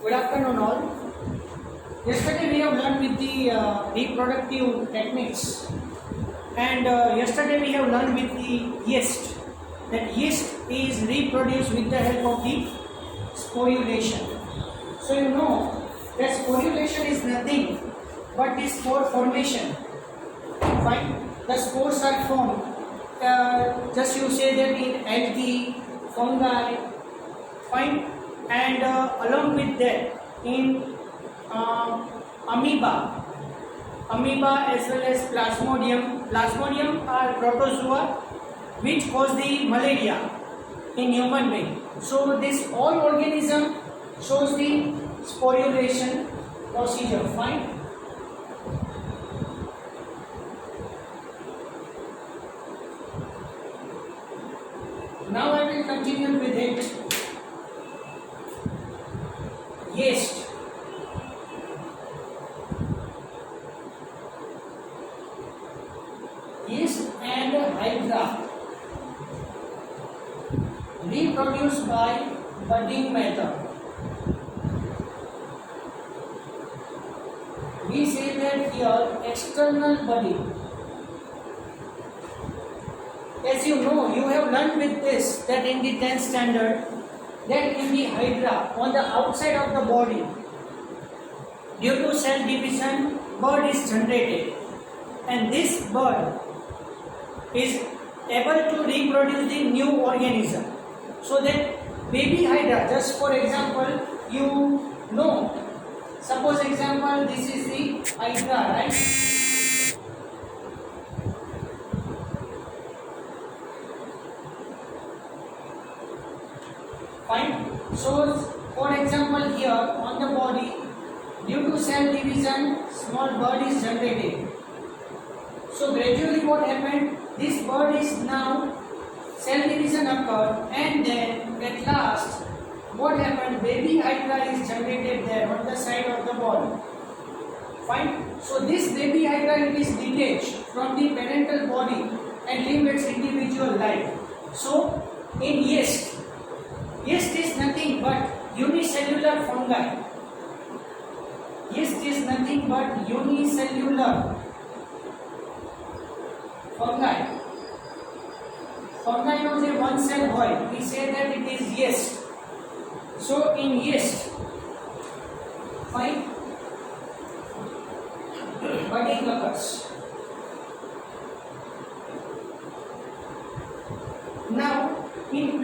Good afternoon, all. Yesterday we have learned with the reproductive techniques, and yesterday we have learned with the yeast that yeast is reproduced with the help of the sporulation. So you know that sporulation is nothing but the spore formation. Fine, the spores are formed. Just you say that in algae, fungi, fine, and along with that in amoeba as well as plasmodium. Plasmodium are protozoa which cause the malaria in human being. So this all organism shows the sporulation procedure. Fine. Now I will continue with it. Yeast. Yeast and hydra reproduced by budding method. We say that here external budding. As you know, you have learned with this that in the 10th standard that in the hydra on the outside of the body, due to cell division, bud is generated, and this bud is able to reproduce the new organism. So that baby hydra, just for example, you know, suppose example this is the hydra, right? Fine. So for example here on the body, due to cell division, small bud is generated. So gradually what happened? This bud is now cell division occurred, and then at last what happened? Baby hydra is generated there on the side of the body. Fine. So this baby hydra is detached from the parental body and live its individual life. So in yeast is nothing but unicellular fungi. Yeast is nothing but unicellular fungi. Fungi knows a one cell void. We say that it is yeast. So in yeast, fine, budding occurs. Now in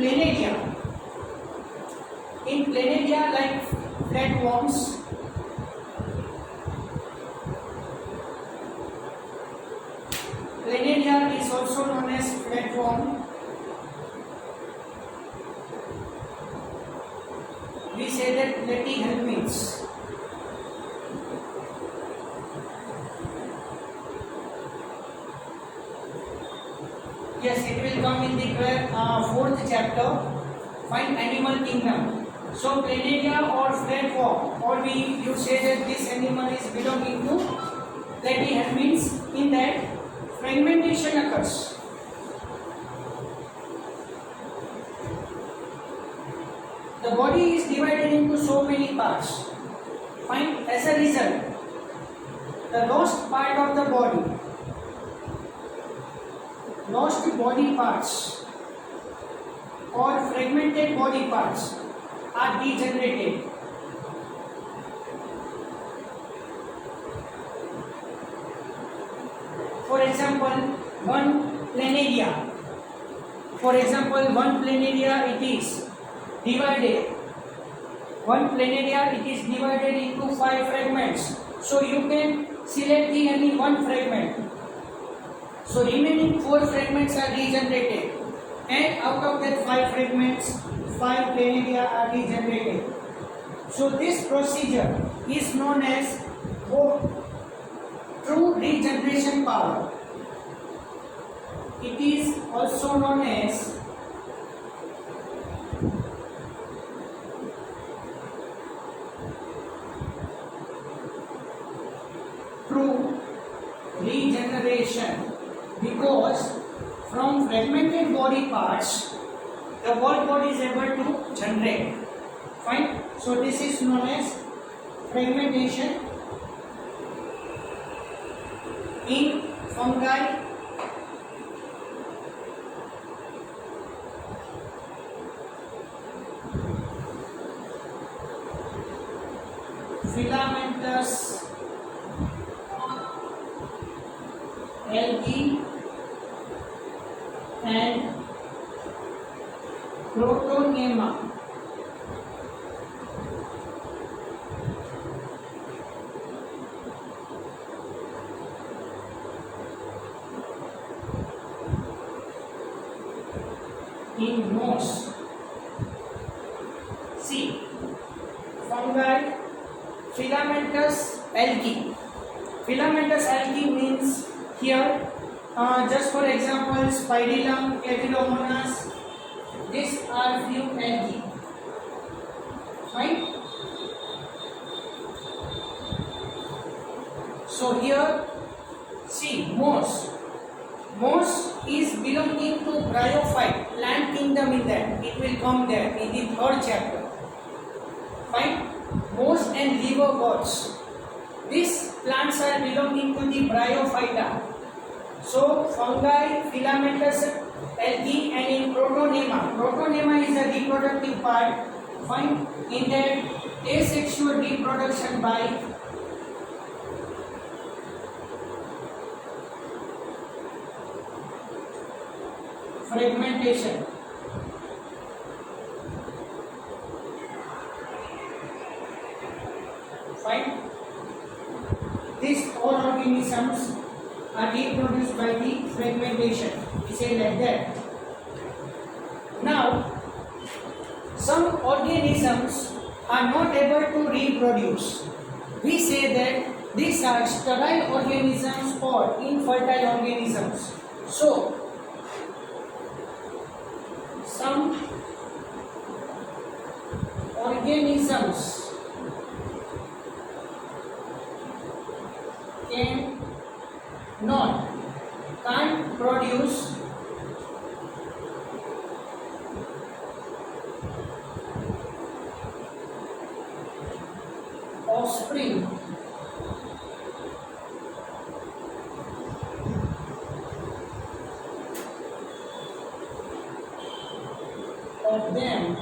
planaria like flatworms, planaria is also known as flatworm. We say that platyhelminths. Yes, it will come in the fourth chapter. Find animal kingdom. So planaria or flatworm, or you say that this animal is belonging to platyhelminths. In that fragmentation occurs. The body is divided into so many parts. Fine. As a result, the lost part of the body, lost body parts or fragmented body parts are degenerated. For example, one planaria it is divided. One planaria it is divided into 5 fragments. So you can select any one fragment. So remaining 4 fragments are degenerated, and out of that 5 fragments, 5 planaria are degenerated. So this procedure is known as true regeneration power. It is also known as true regeneration, because from fragmented body parts the whole body is able to generate. Fine. So this is known as fragmentation in fungi. Filamentous algae and Protonema. In moss. See, fungi, filamentous algae. Filamentous algae means here, just for example, Spirillum, Clavilomonas. These are few algae. Right? So here, see, moss. Moss is belonging to bryophyte, plant kingdom in that. It will come there in the third chapter. Fine? Moss and liverworts. These plants are belonging to the bryophyta. So fungi, filamentous algae and in Protonema. Protonema is a reproductive part. Fine? In that asexual reproduction by fragmentation. Fine. These all organisms are reproduced by the fragmentation. We say like that. Now, some organisms are not able to reproduce. We say that these are sterile organisms or infertile organisms. So, some organisms can't produce offspring of them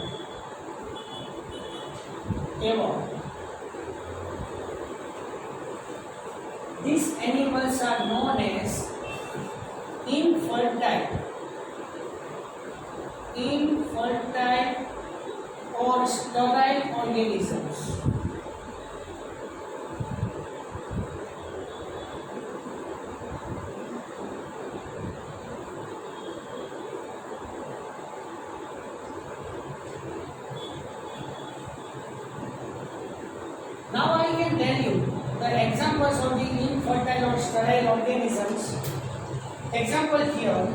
ever. These animals are known as infertile or sterile organisms. Now I can tell you the examples of the infertile or sterile organisms. Example here,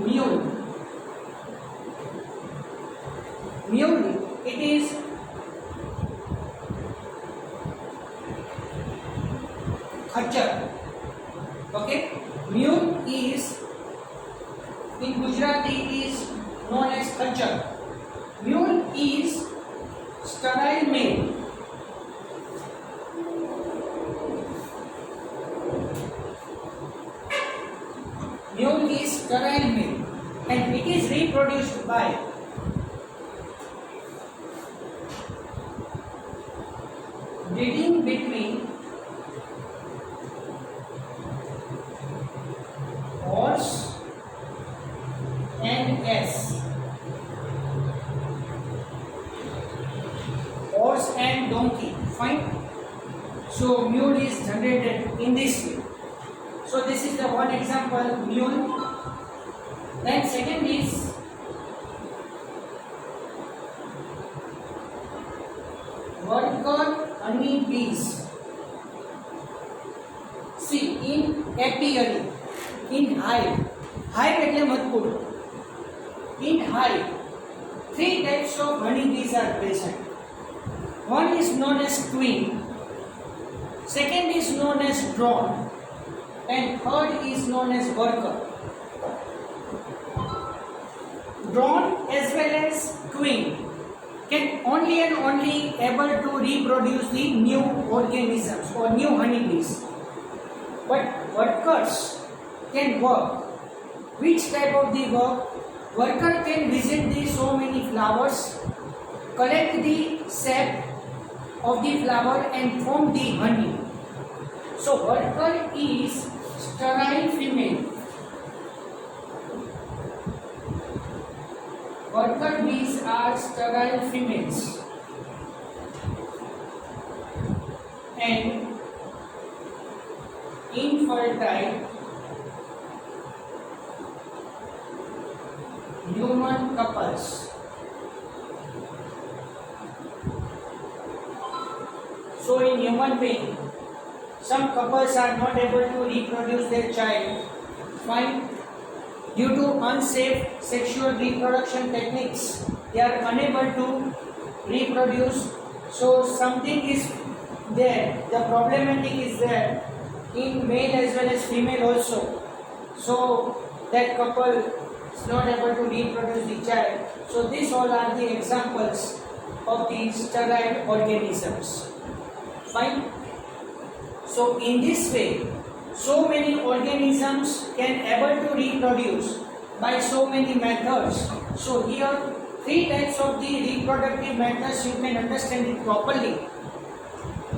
mule. Mule, it is khachar. Okay, mule is in Gujarati is known as khachar. Mule is sterile male. Mule is sterile male and it is reproduced by breeding between horse and ass. Horse and donkey. Fine. So mule is generated in this way. So this is the one example, mule. Then second is worker honeybees. See, in apiary, in hive એટલે મધપૂર. In hive, three types of honeybees are present. One is known as queen, second is known as drone, and third is known as worker. drone as well as queen can only and only able to reproduce the new organisms or new honeybees. But workers can work. Which type of the work? Worker can visit the so many flowers, collect the sap of the flower and form the honey. So worker is sterile female. Worker bees are sterile females and infertile human couples. So in human being, some couples are not able to reproduce their child. Fine. Due to unsafe sexual reproduction techniques, they are unable to reproduce. So something is there. The problematic is there in male as well as female also. So that couple is not able to reproduce the child. So these all are the examples of the sterile organisms. Fine. So in this way, so many organisms can able to reproduce by so many methods. So here three types of the reproductive methods you can understand it properly.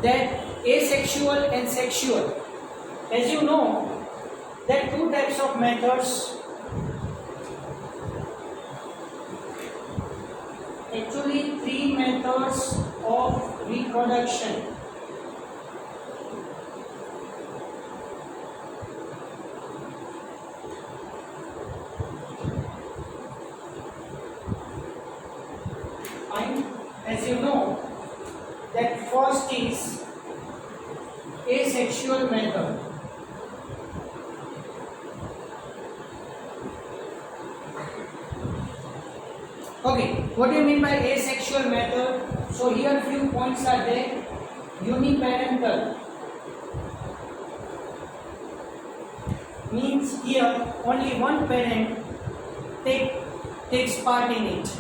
That asexual and sexual. As you know, there are two types of methods. Actually, three methods of reproduction. As you know, that first is asexual method. Okay, what do you mean by asexual method? So here few points are there. Uniparental means here only one parent takes part in it.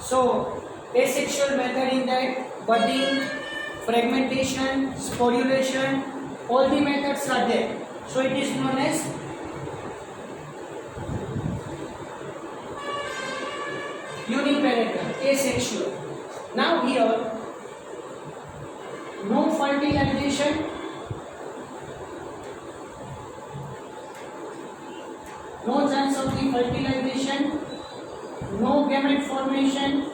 So asexual method in that budding, fragmentation, sporulation, all the methods are there. So it is known as uniparental, asexual. Now here, no fertilization, no chance of the fertilization, no gamete formation,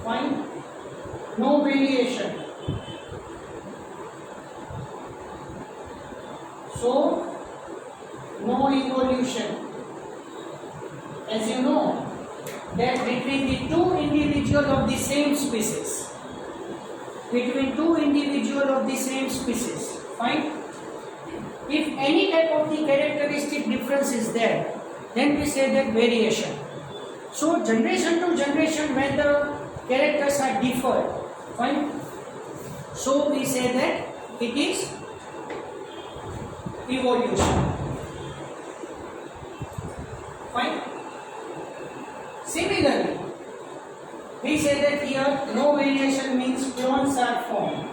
fine, no variation. So, no evolution. As you know, that between the two individuals of the same species, fine. If any type of the characteristic difference is there, then we say that variation. So generation to generation when the characters are differed, fine. So we say that it is evolution. Fine. Similarly, we say that here no variation means clones are formed.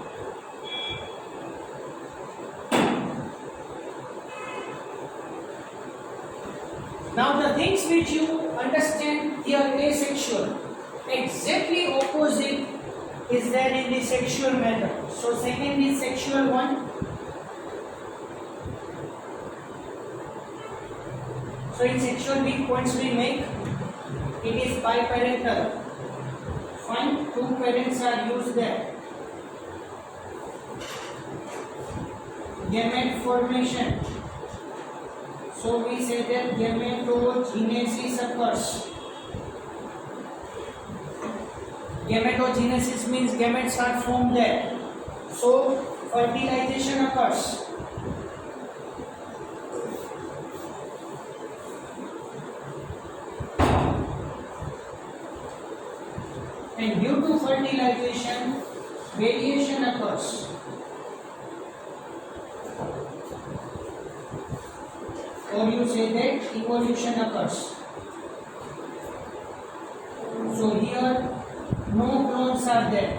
Now the things which you understand here asexual, exactly opposite is there in the sexual method. So second is sexual one. So in sexual big points we make, it is biparental. Fine, two parents are used there. Gamete formation. So we say that gametogenesis occurs. Gametogenesis means gametes are formed there. So fertilization occurs. And due to fertilization, variation occurs. or you say that evolution occurs. So here no clones are there.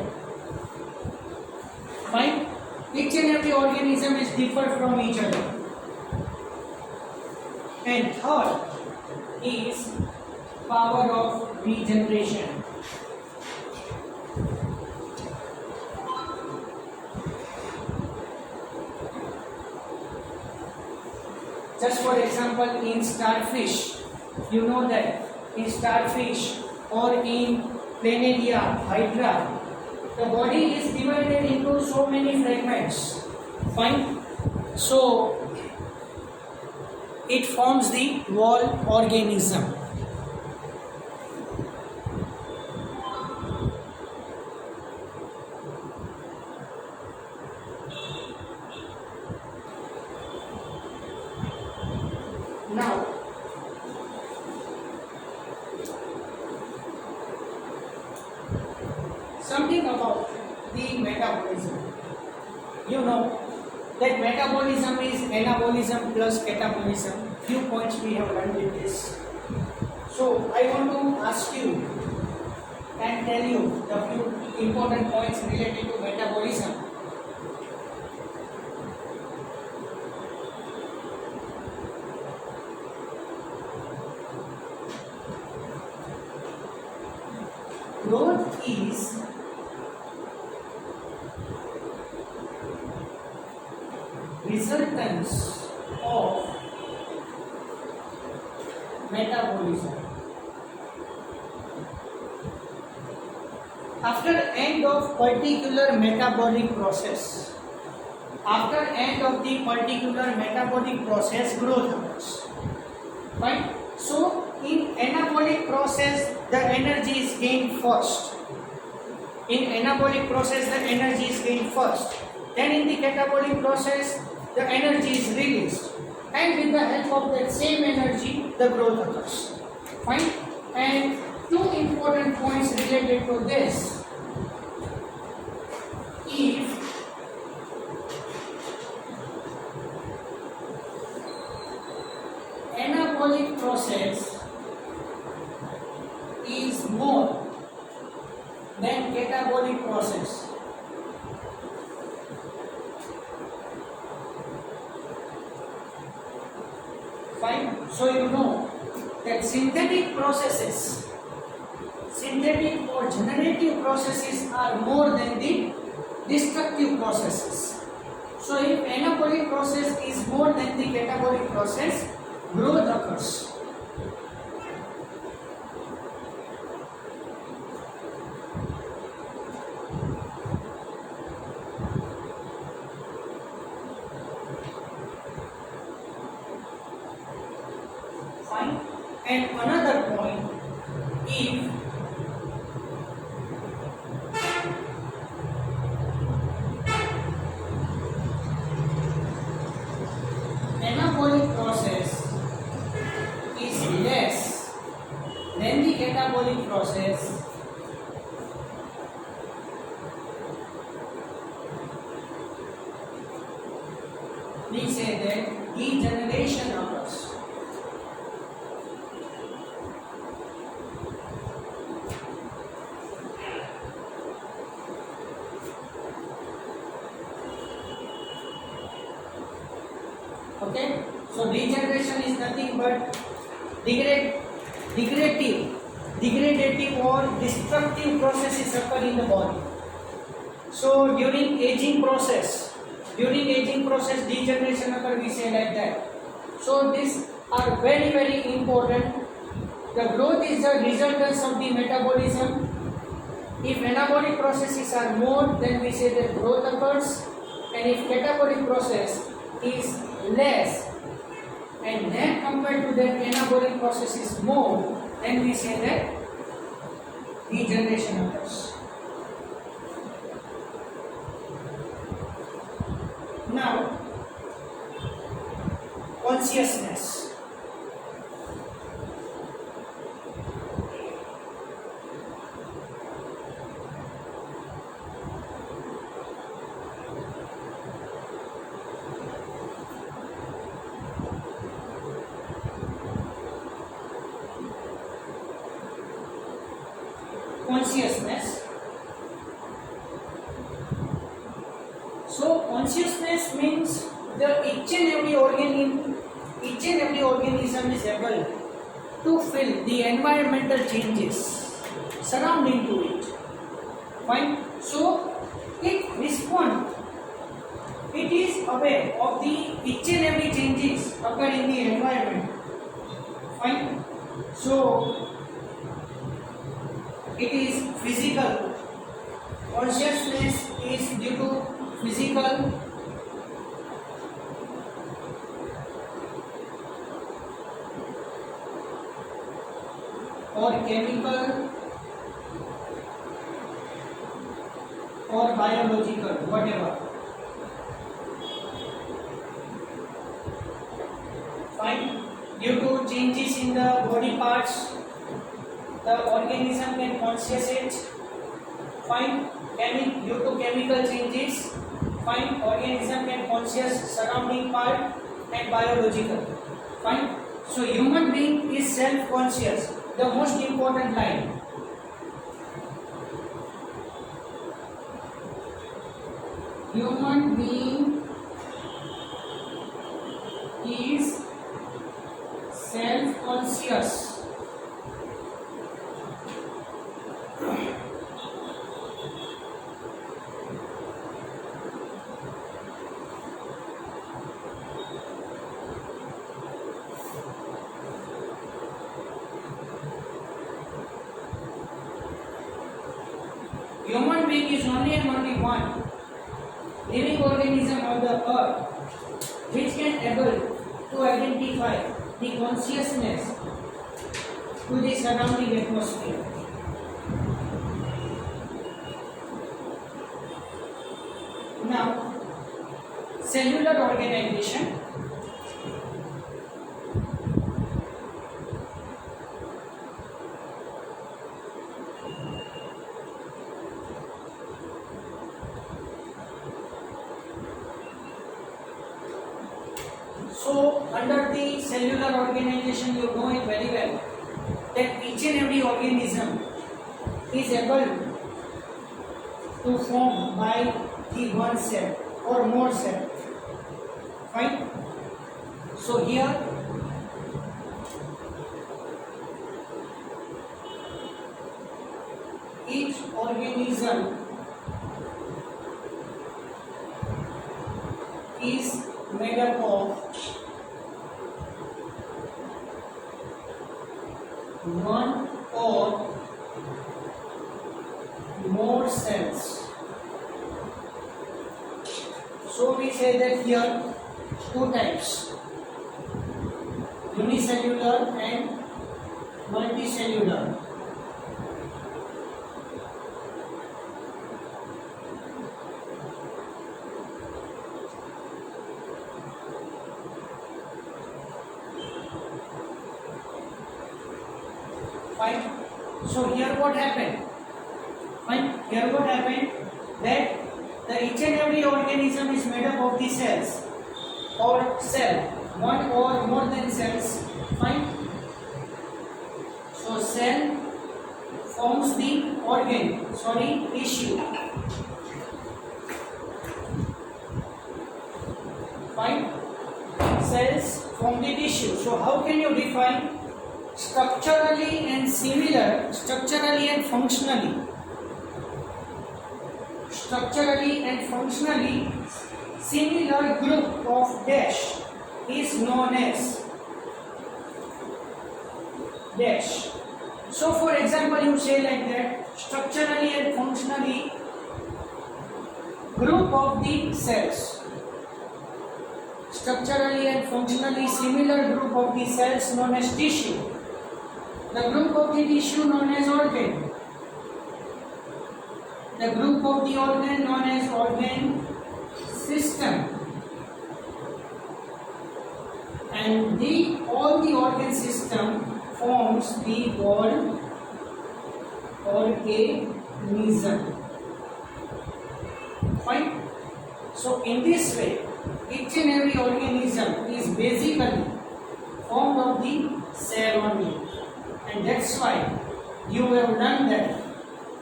Fine. Each and every organism is different from each other. And third is power of regeneration. Just for example, in starfish, you know that in starfish or in planaria, hydra, the body is divided into so many fragments. Fine. So it forms the whole organism. Now, something about the metabolism. You know that metabolism is anabolism plus catabolism. Few points we have learned with this. So I want to ask you and tell you the few important points related to metabolism. Growth is resultants of metabolism. After end of particular metabolic process, after end of the particular metabolic process, growth occurs. Right? So in anabolic process, the energy is gained first. In anabolic process, the energy is gained first. Then in the catabolic process, the energy is released. And with the help of that same energy, the growth occurs. Fine? And two important points related to this. If anabolic process is more than catabolic process, fine. So you know that synthetic processes, synthetic or generative processes are more than the destructive processes. So if anabolic process is more than the catabolic process, growth occurs. Fine. And another point, if anabolic process is less than the catabolic process, we say that degeneration occurs. Okay, so degeneration is nothing but degradative or destructive processes occur in the body. So during aging process, degeneration occur, we say like that. So these are very important. The growth is the resultants of the metabolism. If anabolic processes are more, then we say that growth occurs, and if catabolic process is less and then compared to that anabolic process is more, then we say that degeneration occurs. Now, consciousness. each and every organism is able to feel the environmental changes surrounding to it. Fine. So it responds. It is aware of the each and every changes occur in the environment. Fine. So it is physical. Consciousness is due to physical or chemical or biological, whatever. Fine. Due to changes in the body parts, the organism can conscious it. Fine. Due to chemical changes, fine, organism can conscious surrounding part and biological. Fine. So human being is self-conscious. The most important line. Human being is self-conscious. Human being is only and only one living organism on the earth which can able to identify the consciousness to the surrounding atmosphere. Now, cellular organization. So, under the cellular organization, you know it very well that each and every organism is able to form by the one cell or more cell. Fine. So here each organism is made up of one or more cells. So we say that here two types, unicellular and multicellular. Fine. So here what happened? Fine. Here what happened? That the each and every organism is made up of the cells or cell, one or more than cells. Fine. So cell forms the organ, tissue. Fine. Cells form the tissue. So how can you define structurally and similar, structurally and functionally? Structurally and functionally similar group of dash is known as dash. So for example, you say like that, structurally and functionally group of the cells. Structurally and functionally similar group of the cells known as tissue. The group of the tissue known as organ. The group of the organ known as organ system. And all the organ system forms the whole organism. Fine. So in this way, each and every organism is basically formed of the cell only, and that's why you have learned that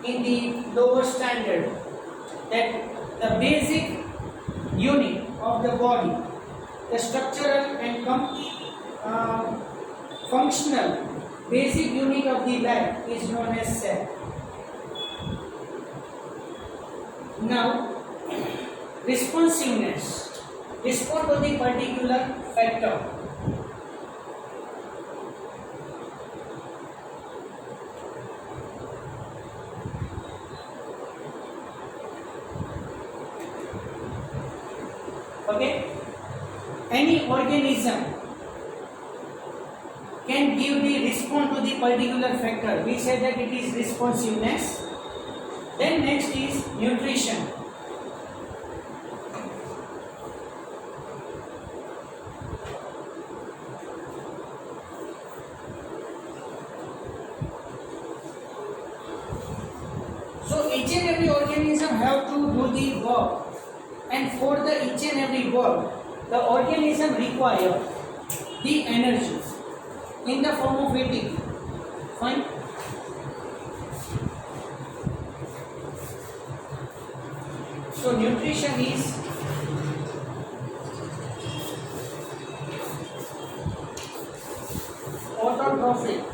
in the lower standard that the basic unit of the body the structural and functional basic unit of the life is known as cell. Now, responsiveness. Respond to the particular factor. Okay? Any organism can give the response to the particular factor. We say that it is responsiveness. Then next is nutrition. So each and every organism have to do the work, and for the each and every work, the organism require the energy in the form of ATP. Fine. So nutrition is autotrophic,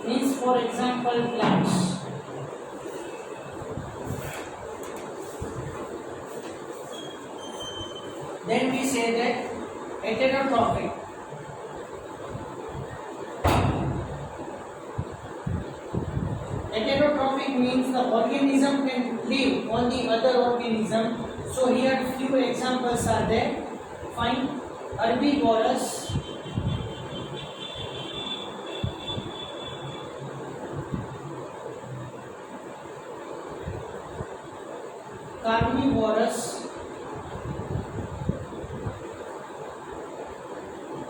means for example plants. Then we say that heterotrophic. Heterotrophic means the organism can live on the other organism. So here few examples are there. Fine. Herbivorous, carnivorous,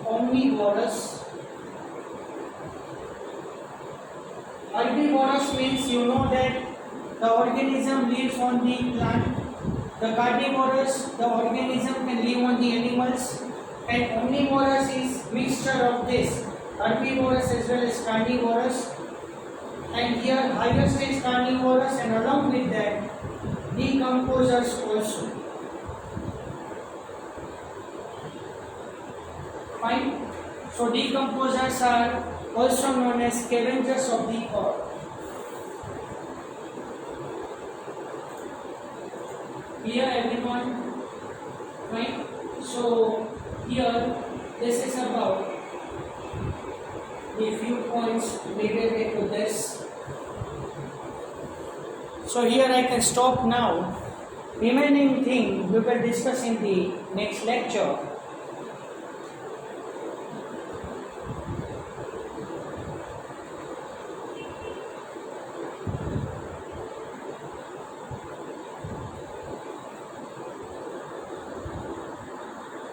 omnivorous. Herbivorous means you know that the organism lives on the plant. The carnivorous, the organism can live on the animals. And omnivorous is mixture of this, herbivorous as well as carnivorous. And here highest is carnivorous, and along with that decomposers also. Fine. So decomposers are also known as scavengers of the earth. Here everyone, right? So here this is about the few points related to this. So here I can stop now. Remaining thing we will discuss in the next lecture.